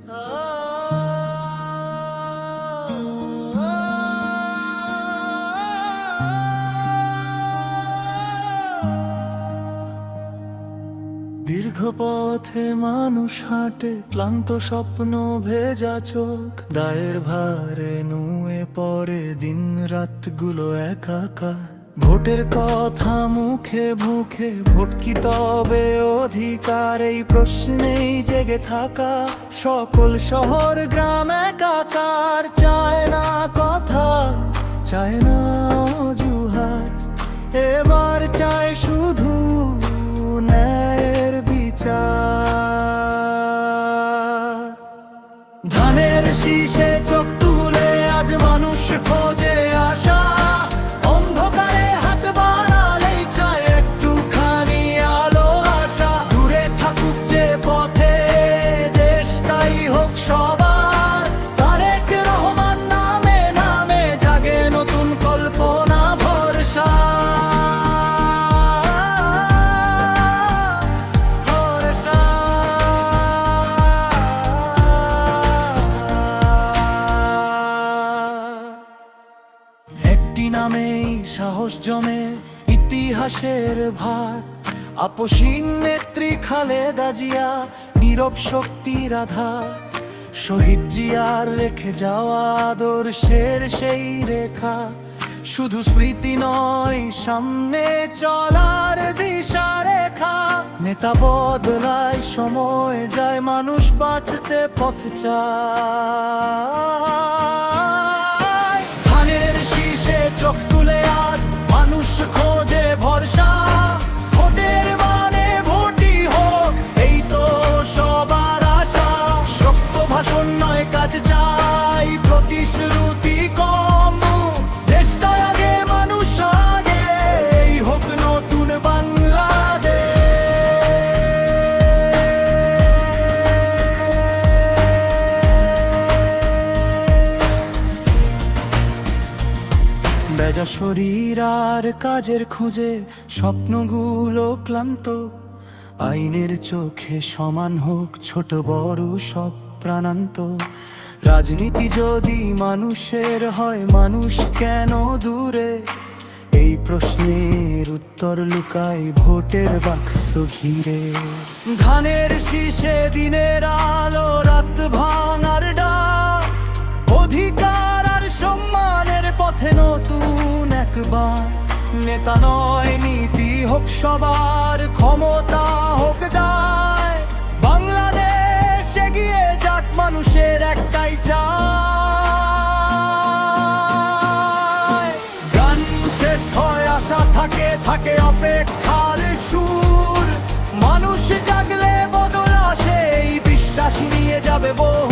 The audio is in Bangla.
দীর্ঘ পথে মানুষ হাঁটে, ক্লান্ত স্বপ্ন ভেজা চোখ, দায়ের ভারে নুয়ে পড়ে দিন রাতগুলো একাকার। ভোটের কথা মুখে মুখে, ভোট কি তবে অধিকার? এই প্রশ্নেই জেগে থাকা সকল শহর গ্রাম একাকার। চায় না কথা, চায় না অজুহাত, এবার চায় শুধু ন্যায়ের বিচার। ধানের শীষে চোখ তুলে আজ মানুষ খোঁজে আশা, অন্ধকারে হাত বাড়ালেই চায় একটুখানি আলো আশা। দূরে থাকুক যে পথে, দেশটাই হোক সবার। তারেক রহমান নামে নামে জাগে নতুন কল্পনা ভরসা। নামেই সাহস জমে ইতিহাসের ভার। আপসীন নেত্রী খালেদা জিয়া নীরব শক্তির আধার। শহীদ জিয়ার রেখে যাওয়া আদর্শের সেই রেখা শুধু স্মৃতি নয়, সামনে চলার দিশা রেখা। নেতা বদলায়, সময় যায়, মানুষ বাঁচতে পথ চায়। ধানের শীষে চোখ তুলে আজ মানুষ খোঁজে ভরসা। ভোটের মানে ভোটই হোক, এই তো সবার আশা। শক্ত ভাষণ নয়, কাজ চাই, প্রতিশ্রুতি কম। দেশটা আগে, মানুষ আগে, এই হোক নতুন বাংলাদেশ। বেজা শরীর আর কাজের খুঁজে স্বপ্নগুলো ক্লান্ত। আইনের চোখে সমান হোক ছোট বড় সব প্রাণান্ত। রাজনীতি যদি মানুষের হয়, মানুষ কেন দূরে? এই প্রশ্নের উত্তর লুকায় ভোটের বাক্স ঘিরে। ধানের শীষে দিনের আলো, রাত ভাঙার ডাক। অধিকার আর সম্মানের পথে নতুন একবার। নেতা নয়, নীতি হোক সবার, ক্ষমতা হোক দায়। বাংলাদেশ এগিয়ে যাক, মানুষের একটাই চায়। গান শেষ হয়, আশা থাকে, থাকে অপেক্ষার সুর। মানুষ জাগলে বদল আসে, এই বিশ্বাস নিয়ে যাবে বহু